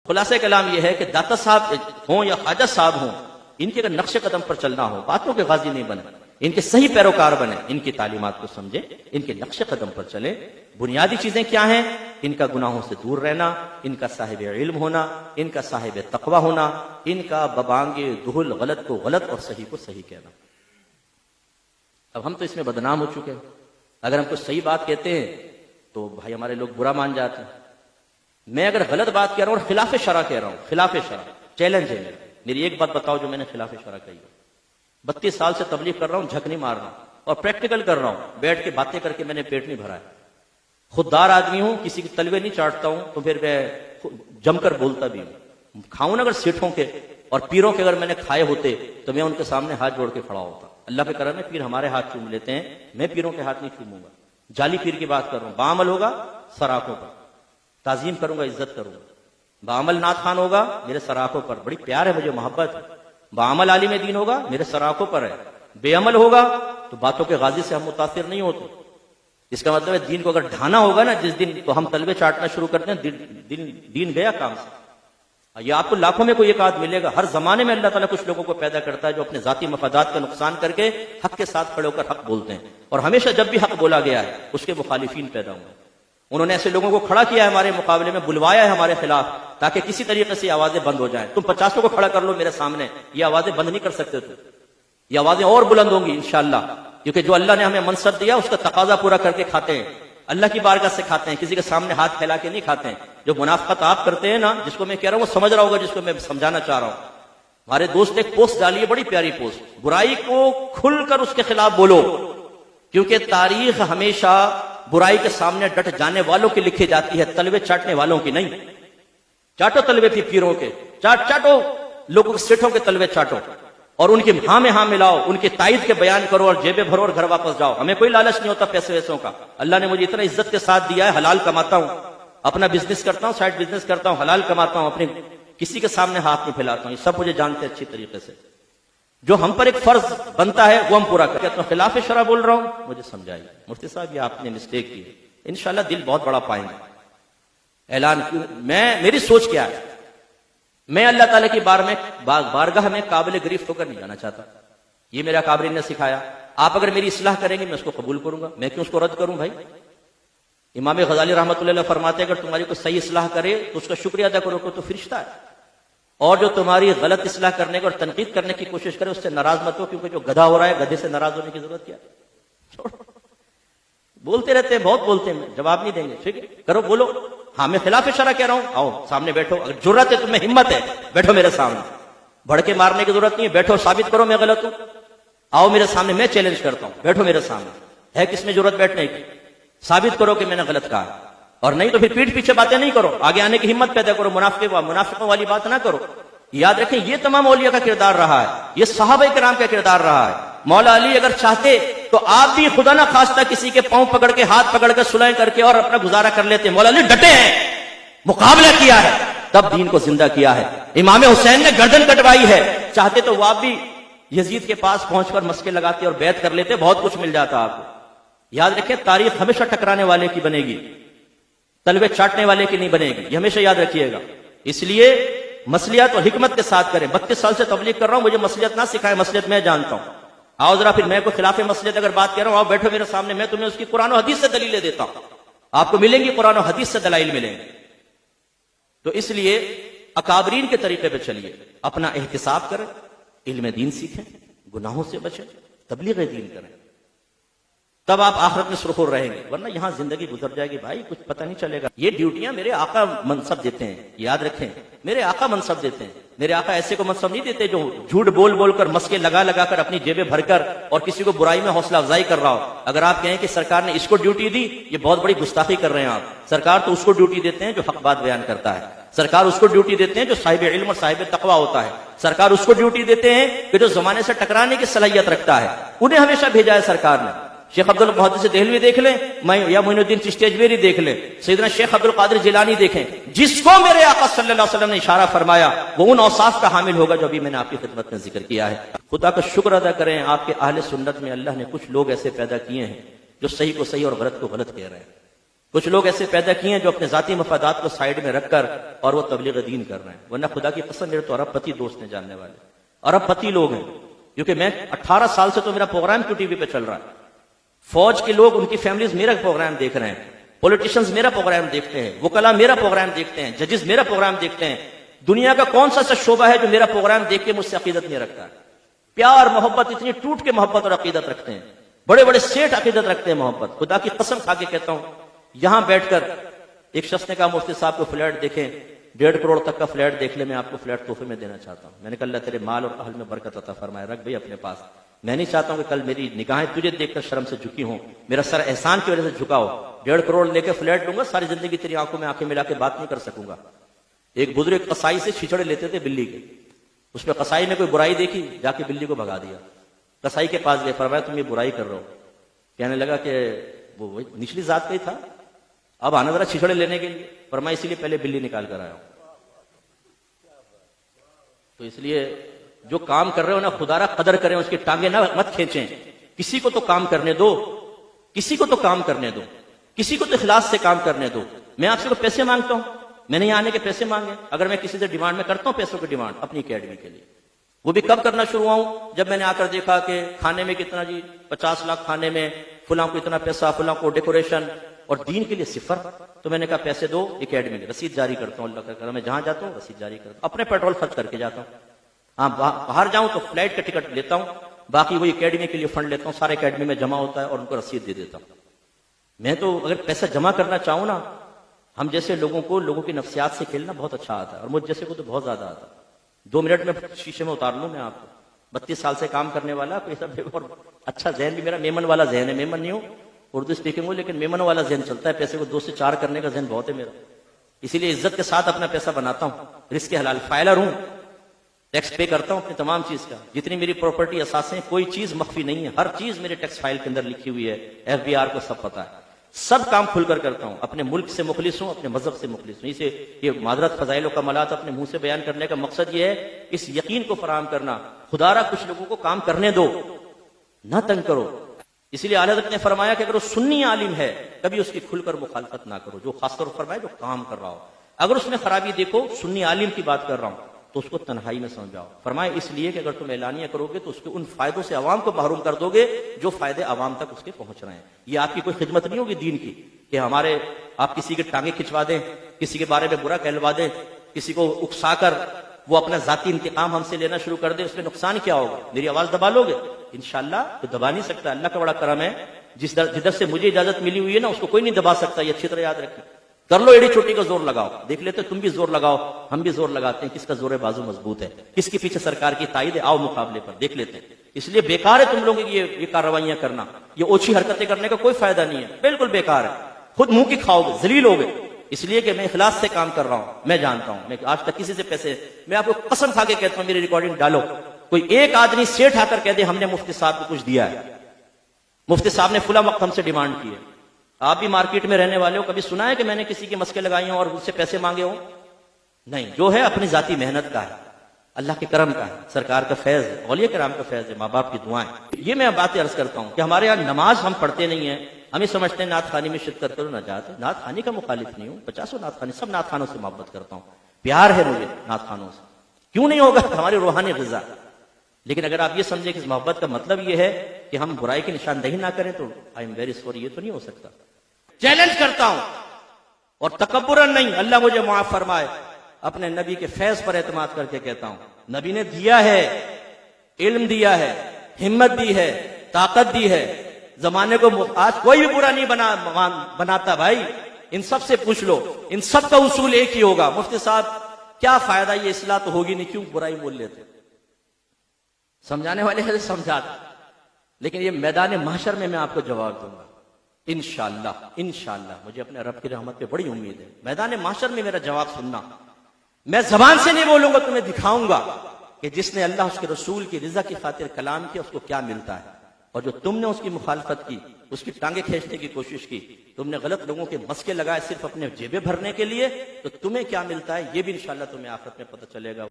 خلاصہ کلام یہ ہے کہ داتا صاحب ہوں یا خواجہ صاحب ہوں، ان کے اگر نقش قدم پر چلنا ہو، باتوں کے غازی نہیں بنے، ان کے صحیح پیروکار بنے، ان کی تعلیمات کو سمجھے، ان کے نقش قدم پر چلے۔ بنیادی چیزیں کیا ہیں؟ ان کا گناہوں سے دور رہنا، ان کا صاحب علم ہونا، ان کا صاحب تقوی ہونا، ان کا ببانگ دہل غلط کو غلط اور صحیح کو صحیح کہنا۔ اب ہم تو اس میں بدنام ہو چکے ہیں، اگر ہم کچھ صحیح بات کہتے ہیں تو بھائی ہمارے لوگ برا مان جاتے ہیں۔ میں اگر غلط بات کہہ رہا ہوں اور خلاف شرع کہہ رہا ہوں، خلاف شرع چیلنج ہے میری ایک بات بتاؤ جو میں نے خلاف شرع کہی ہے۔ 32 سال سے تبلیغ کر رہا ہوں، جھک نہیں مار رہا ہوں اور پریکٹیکل کر رہا ہوں، بیٹھ کے باتیں کر کے میں نے پیٹ نہیں بھرا ہے۔ خوددار آدمی ہوں، کسی کے تلوے نہیں چاٹتا ہوں، تو پھر میں جم کر بولتا بھی ہوں۔ کھاؤں نا اگر سیٹھوں کے اور پیروں کے اگر میں نے کھائے ہوتے تو میں ان کے سامنے ہاتھ جوڑ کے کھڑا ہوتا۔ اللہ کے کرم ہے پیر ہمارے ہاتھ چوم لیتے ہیں، میں پیروں کے ہاتھ نہیں چوموں گا۔ جعلی پیر کی بات کر رہا ہوں، بعمل ہوگا سراخوں پر تعظیم کروں گا، عزت کروں گا۔ بعمل نعت خوان ہوگا میرے سراخوں پر، بڑی پیار ہے مجھے، محبت ہے۔ بعمل عالم دین ہوگا میرے سراخوں پر ہے۔ بے عمل ہوگا تو باتوں کے غازی سے ہم متاثر نہیں ہوتے۔ اس کا مطلب ہے دین کو اگر ڈھانا ہوگا نا جس دن، تو ہم تلوے چاٹنا شروع کرتے ہیں، دین گیا کام سے۔ یہ آپ کو لاکھوں میں کوئی ایک آدھ ملے گا۔ ہر زمانے میں اللہ تعالیٰ کچھ لوگوں کو پیدا کرتا ہے جو اپنے ذاتی مفادات کا نقصان کر کے حق کے ساتھ کھڑے ہو کر حق بولتے ہیں، اور ہمیشہ جب بھی حق بولا گیا ہے اس کے مخالفین پیدا ہوئے۔ انہوں نے ایسے لوگوں کو کھڑا کیا ہے ہمارے مقابلے میں، بلوایا ہے ہمارے خلاف تاکہ کسی طریقے سے آوازیں بند ہو جائیں۔ تم 50 کو کھڑا کر لو میرے سامنے، یہ آوازیں بند نہیں کر سکتے تم، یہ آوازیں اور بلند ہوں گی انشاءاللہ، کیونکہ جو اللہ نے ہمیں منصب دیا اس کا تقاضا پورا کر کے کھاتے ہیں، اللہ کی بارگاہ سے کھاتے ہیں، کسی کے سامنے ہاتھ پھیلا کے نہیں کھاتے ہیں۔ جو منافقت آپ کرتے ہیں نا، جس کو میں کہہ رہا ہوں وہ سمجھ رہا ہوگا جس کو میں سمجھانا چاہ رہا ہوں۔ ہمارے دوست ایک پوسٹ ڈالی ہے، بڑی پیاری پوسٹ، برائی کو کھل کر اس کے خلاف بولو، کیونکہ تاریخ ہمیشہ برائی کے سامنے ڈٹ جانے والوں کی لکھی جاتی ہے، تلوے چاٹنے والوں کی نہیں۔ چاٹو تلوے پھر پیروں کے، چاٹو لوگوں کے سیٹھوں کے تلوے چاٹو، اور ان کی ہاں میں ہاں ملاؤ، ان کی تائید کے بیان کرو اور جیبیں بھرو اور گھر واپس جاؤ۔ ہمیں کوئی لالچ نہیں ہوتا پیسے ویسوں کا، اللہ نے مجھے اتنا عزت کے ساتھ دیا ہے، حلال کماتا ہوں، اپنا بزنس کرتا ہوں، سائڈ بزنس کرتا ہوں، حلال کماتا ہوں، اپنے کسی کے سامنے ہاتھ نہیں پھیلاتا ہوں، یہ سب مجھے جانتے ہیں اچھی طریقے سے۔ جو ہم پر ایک فرض بنتا ہے وہ ہم پورا کرتے ہیں۔ تو خلاف شرع بول رہا ہوں، مجھے سمجھائیے مفتی صاحب یہ آپ نے مسٹیک کی، انشاءاللہ دل بہت بڑا پائیں گے۔ اعلان میری سوچ کیا ہے، میں اللہ تعالیٰ کی بارگاہ میں قابل گرفت ہو کر نہیں جانا چاہتا، یہ میرا اکابرین نے سکھایا۔ آپ اگر میری اصلاح کریں گے میں اس کو قبول کروں گا، میں کیوں اس کو رد کروں بھائی؟ امام غزالی رحمۃ اللہ علیہ فرماتے ہیں اگر تمہاری کوئی صحیح اصلاح کرے تو اس کا شکریہ ادا کرو، تو فرشتہ ہے، اور جو تمہاری غلط اصلاح کرنے کو اور تنقید کرنے کی کوشش کرے اس سے ناراض مت ہو، کیونکہ جو گدھا ہو رہا ہے گدھے سے ناراض ہونے کی ضرورت کیا ہے؟ بولتے رہتے ہیں، بہت بولتے ہیں، جواب نہیں دیں گے، ٹھیک ہے کرو بولو، ہاں میں خلاف شرع کہہ رہا ہوں، آؤ سامنے بیٹھو، اگر جرأت ہے تمہیں، ہمت ہے، بیٹھو میرے سامنے، بھڑکے مارنے کی ضرورت نہیں ہے، بیٹھو ثابت کرو میں غلط ہوں، آؤ میرے سامنے، میں چیلنج کرتا ہوں، بیٹھو میرے سامنے، ہے کس میں ضرورت بیٹھنے کی، ثابت کرو کہ میں نے غلط کہا، اور نہیں تو پھر پیٹھ پیچھے باتیں نہیں کرو، آگے آنے کی ہمت پیدا کرو، منافقوں والی بات نہ کرو۔ یاد رکھیں یہ تمام اولیاء کا کردار رہا ہے، یہ صحابہ کرام کا کردار رہا ہے۔ مولا علی اگر چاہتے تو آپ بھی خدا نہ خواستہ کسی کے پاؤں پکڑ کے، ہاتھ پکڑ کے سلائیں کر کے اور اپنا گزارا کر لیتے۔ مولا علی ڈٹے ہیں، مقابلہ کیا ہے، تب دین کو زندہ کیا ہے۔ امام حسین نے گردن کٹوائی ہے، چاہتے تو وہ آپ بھی یزید کے پاس پہنچ کر مسکے لگاتے اور بیعت کر لیتے، بہت کچھ مل جاتا آپ کو۔ یاد رکھیں تاریخ ہمیشہ ٹکرانے والے کی بنے گی، تلوے چاٹنے والے کی نہیں بنے گی، یہ ہمیشہ یاد رکھیے گا۔ اس لیے مصلیحت اور حکمت کے ساتھ کریں۔ 32 سال سے تبلیغ کر رہا ہوں، مجھے مصلیحت نہ سکھائے، مصلیحت میں جانتا ہوں۔ آؤ ذرا پھر میں کوئی خلاف مصلیحت اگر بات کر رہا ہوں، آؤ بیٹھو میرے سامنے، میں تمہیں اس کی قرآن و حدیث سے دلیلیں دیتا ہوں، آپ کو ملیں گی قرآن و حدیث سے دلائل ملیں گے۔ تو اس لیے اکابرین کے طریقے پہ چلیے، اپنا احتساب کریں، علم دین سیکھیں، گناہوں سے بچیں، تبلیغ دین کریں، تب آپ آخرت میں سرخور رہیں گے، ورنہ یہاں زندگی گزر جائے گی بھائی، کچھ پتہ نہیں چلے گا۔ یہ ڈیوٹیاں میرے آقا منصب دیتے ہیں، یاد رکھیں میرے آقا منصب دیتے ہیں۔ میرے آقا ایسے کو منصب نہیں دیتے جو جھوٹ بول بول کر، مسکے لگا لگا کر، اپنی جیبیں بھر کر اور کسی کو برائی میں حوصلہ افزائی کر رہا ہو۔ اگر آپ کہیں کہ سرکار نے اس کو ڈیوٹی دی، یہ بہت بڑی گستاخی کر رہے ہیں آپ۔ سرکار تو اس کو ڈیوٹی دیتے ہیں جو حق بات بیان کرتا ہے، سرکار اس کو ڈیوٹی دیتے ہیں جو صاحب علم اور صاحب تقوی ہوتا ہے، سرکار اس کو ڈیوٹی دیتے ہیں کہ جو زمانے سے ٹکرانے کی صلاحیت رکھتا ہے، انہیں ہمیشہ بھیجا ہے سرکار نے۔ شیخ عبد المحدث دہلوی دیکھ لیں، یا معین الدین چشتی اجمیری دیکھ لیں، سیدنا شیخ عبد القادر جیلانی دیکھیں، جس کو میرے آقا صلی اللہ علیہ وسلم نے اشارہ فرمایا وہ ان اوصاف کا حامل ہوگا جو ابھی میں نے آپ کی خدمت میں ذکر کیا ہے۔ خدا کا شکر ادا کریں، آپ کے اہل سنت میں اللہ نے کچھ لوگ ایسے پیدا کیے ہیں جو صحیح کو صحیح اور غلط کو غلط کہہ رہے ہیں۔ کچھ لوگ ایسے پیدا کیے ہیں جو اپنے ذاتی مفادات کو سائیڈ میں رکھ کر اور وہ تبلیغ دین کر رہے ہیں، ورنہ خدا کی قسم میرے تو ارب پتی دوست نے جاننے والے ارب پتی لوگ ہیں، کیونکہ میں 18 سال سے تو میرا پروگرام کیوں ٹی وی پہ چل رہا ہے، فوج کے لوگ ان کی فیملیز میرا پروگرام دیکھ رہے ہیں، پولیٹیشینز میرا پروگرام دیکھتے ہیں، وکلاء میرا پروگرام دیکھتے ہیں، ججز میرا پروگرام دیکھتے ہیں۔ دنیا کا کون سا شعبہ ہے جو میرا پروگرام دیکھ کے مجھ سے عقیدت نہیں رکھتا ہے؟ پیار محبت اتنی ٹوٹ کے محبت اور عقیدت رکھتے ہیں، بڑے بڑے سیٹ عقیدت رکھتے ہیں محبت۔ خدا کی قسم کھا کے کہتا ہوں، یہاں بیٹھ کر ایک شخص نے کہا مفتی صاحب کو فلیٹ دیکھیں، 1.5 کروڑ تک کا فلیٹ دیکھ لے، میں آپ کو فلیٹ تحفے میں دینا چاہتا ہوں۔ میں نے کہا اللہ تیرے مال اور اہل میں برکت عطا فرمائے، رکھ بھائی اپنے پاس، میں نہیں چاہتا ہوں کہ کل میری نگاہیں تجھے دیکھ کر شرم سے جھکی ہوں، میرا سر احسان کی وجہ سے جھکا ہو۔ 1.5 کروڑ لے کے فلیٹ لوں گا، ساری زندگی تیری آنکھوں میں آنکھیں ملا کے بات نہیں کر سکوں گا۔ ایک بزرگ قصائی سے چھچڑے لیتے تھے بلی کے، اس میں قصائی نے کوئی برائی دیکھی، جا کے بلی کو بھگا دیا۔ قصائی کے پاس گئے، فرمایا تم یہ برائی کر رہے ہو۔ کہنے لگا کہ وہ نچلی ذات کا ہی تھا، اب آنا ذرا چھچڑے لینے کے لیے۔ فرمایا اسی لیے پہلے بلی نکال کر آیا ہوں۔ تو اس لیے جو کام کر رہے ہو نا، خدا را قدر کریں، اس کی ٹانگیں نہ مت کھینچیں، کسی کو تو کام کرنے دو، کسی کو تو کام کرنے دو، کسی کو تو اخلاص سے کام کرنے دو۔ میں آپ سے کوئی پیسے مانگتا ہوں؟ میں نے یہاں آنے کے پیسے مانگے؟ اگر میں کسی سے ڈیمانڈ میں کرتا ہوں پیسوں کی ڈیمانڈ اپنی اکیڈمی کے لیے، وہ بھی کب کرنا شروع ہوں؟ جب میں نے آ کر دیکھا کہ کھانے میں کتنا، جی 50 لاکھ کھانے میں، فلاں کو اتنا پیسہ، فلاں کو ڈیکوریشن، اور دین کے لیے صفر۔ تو میں نے کہا پیسے دو اکیڈمی میں، رسید جاری کرتا ہوں، اللہ کا کرم ہے جہاں جاتا ہوں رسید جاری کرتا ہوں، اپنے پیٹرول خرچ کر کے جاتا ہوں۔ ہاں باہر جاؤں تو فلائٹ کا ٹکٹ لیتا ہوں، باقی وہی اکیڈمی کے لیے فنڈ لیتا ہوں، سارے اکیڈمی میں جمع ہوتا ہے اور ان کو رسید دے دیتا ہوں۔ میں تو اگر پیسہ جمع کرنا چاہوں نا، ہم جیسے لوگوں کو لوگوں کی نفسیات سے کھیلنا بہت اچھا آتا ہے، اور مجھ جیسے کو تو بہت زیادہ آتا ہے۔ 2 منٹ میں شیشے میں اتار لوں میں آپ کو۔ 32 سال سے کام کرنے والا کوئی سب، اور اچھا ذہن بھی میرا میمن والا ذہن ہے، میمن نہیں ہوں، اردو اسپیکنگ ہوں، لیکن میمن والا ذہن چلتا ہے، پیسے کو 2 سے 4 کرنے کا ذہن بہت ہے میرا، اسی لیے عزت کے ساتھ اپنا پیسہ بناتا ہوں، رزق حلال فائلر ہوں، ٹیکس پے کرتا ہوں اپنی تمام چیز کا، جتنی میری پراپرٹی اثاثیں، کوئی چیز مخفی نہیں ہے، ہر چیز میرے ٹیکس فائل کے اندر لکھی ہوئی ہے، FBR کو سب پتا ہے، سب کام کھل کر کرتا ہوں، اپنے ملک سے مخلص ہوں، اپنے مذہب سے مخلص ہوں۔ اسے یہ معذرت فضائل و کمالات اپنے منہ سے بیان کرنے کا مقصد یہ ہے اس یقین کو فراہم کرنا، خدا را کچھ لوگوں کو کام کرنے دو، نہ تنگ کرو۔ اسی لیے اعلیٰ حضرت نے فرمایا کہ اگر وہ سنی عالم ہے کبھی اس کی کھل کر مخالفت نہ کرو، جو خاص طور پر فرمایا جو کام کر رہا ہو، اگر اس میں خرابی دیکھو، سنی عالم کی بات کر رہا ہوں، تو اس کو تنہائی میں سمجھاؤ۔ فرمایا اس لیے کہ اگر تم اعلانیہ کرو گے تو اس کے ان فائدوں سے عوام کو محروم کر دو گے جو فائدے عوام تک اس کے پہنچ رہے ہیں۔ یہ آپ کی کوئی خدمت نہیں ہوگی دین کی کہ ہمارے آپ کسی کے ٹانگیں کھچوا دیں، کسی کے بارے میں برا کہلوا دیں، کسی کو اکسا کر وہ اپنا ذاتی انتقام ہم سے لینا شروع کر دے، اس میں نقصان کیا ہوگا؟ میری آواز دبا لو گے؟ انشاءاللہ تو دبا نہیں سکتا، اللہ کا بڑا کرم ہے، جدھر سے مجھے اجازت ملی ہوئی ہے نا، اس کو کوئی نہیں دبا سکتا، یہ اچھی طرح یاد رکھیں۔ کر لو ایڑی چھوٹی کا زور لگاؤ، دیکھ لیتے تم بھی زور لگاؤ، ہم بھی زور لگاتے ہیں، کس کا زور بازو مضبوط ہے، کس کے پیچھے سرکار کی تائید ہے، آؤ مقابلے پر دیکھ لیتے ہیں۔ اس لیے بیکار ہے تم لوگوں کی یہ کارروائیاں کرنا، یہ اوچھی حرکتیں کرنے کا کوئی فائدہ نہیں ہے، بالکل بیکار ہے، خود منہ کی کھاؤ گے، ذلیل ہوگے۔ اس لیے کہ میں اخلاص سے کام کر رہا ہوں، میں جانتا ہوں، میں آج تک کسی سے پیسے، میں آپ کو قسم کھا کے کہتا ہوں، میری ریکارڈنگ ڈالو، کوئی ایک آدمی سیٹھ آ کر کہہ دے ہم نے مفتی صاحب کو کچھ دیا ہے، مفتی صاحب نے فلاں وقت ہم سے ڈیمانڈ کی ہے۔ آپ بھی مارکیٹ میں رہنے والے ہو، کبھی سنا ہے کہ میں نے کسی کی مسکے لگائی ہوں اور اس سے پیسے مانگے ہوں؟ نہیں، جو ہے اپنی ذاتی محنت کا ہے، اللہ کے کرم کا ہے، سرکار کا فیض ہے، اولیاء کرام کا فیض ہے، ماں باپ کی دعائیں۔ یہ میں باتیں عرض کرتا ہوں کہ ہمارے یہاں نماز ہم پڑھتے نہیں ہیں، ہم یہ سمجھتے ہیں نعت خوانی میں شرکت کرو، نجات ہے۔ نعت خوانی کا مخالف نہیں ہوں، 50 نعت خوانی، سب نعت خوانوں سے محبت کرتا ہوں، پیار ہے مجھے نعت خوانوں سے، کیوں نہیں ہوگا؟ ہماری روحانی غذا۔ لیکن اگر آپ یہ سمجھیں کہ اس محبت کا مطلب یہ ہے کہ ہم برائی کی نشاندہی نہ کریں تو آئی ایم ویری سوری، یہ تو نہیں ہو سکتا۔ چیلنج کرتا ہوں، اور تکبرن نہیں، اللہ مجھے معاف فرمائے، اپنے نبی کے فیض پر اعتماد کر کے کہتا ہوں، نبی نے دیا ہے، علم دیا ہے، ہمت دی ہے، طاقت دی ہے، زمانے کو آج کوئی بھی برا نہیں بناتا بھائی، ان سب سے پوچھ لو، ان سب کا اصول ایک ہی ہوگا، مفتی صاحب کیا فائدہ، یہ اصلاح تو ہوگی نہیں، کیوں برائی بول لیتے؟ سمجھانے والے ہیں سمجھاتے، لیکن یہ میدان محشر میں آپ کو جواب دوں گا انشاءاللہ، انشاءاللہ مجھے اپنے رب کی رحمت پہ بڑی امید ہے، میدان محشر میں میرا جواب سننا، میں زبان سے نہیں بولوں گا، تمہیں دکھاؤں گا کہ جس نے اللہ اس کے رسول کی رضا کی خاطر کلام کیا اس کو کیا ملتا ہے، اور جو تم نے اس کی مخالفت کی، اس کی ٹانگیں کھینچنے کی کوشش کی، تم نے غلط لوگوں کے مسکے لگائے صرف اپنے جیبیں بھرنے کے لیے، تو تمہیں کیا ملتا ہے یہ بھی انشاءاللہ تمہیں آخرت میں پتہ چلے گا۔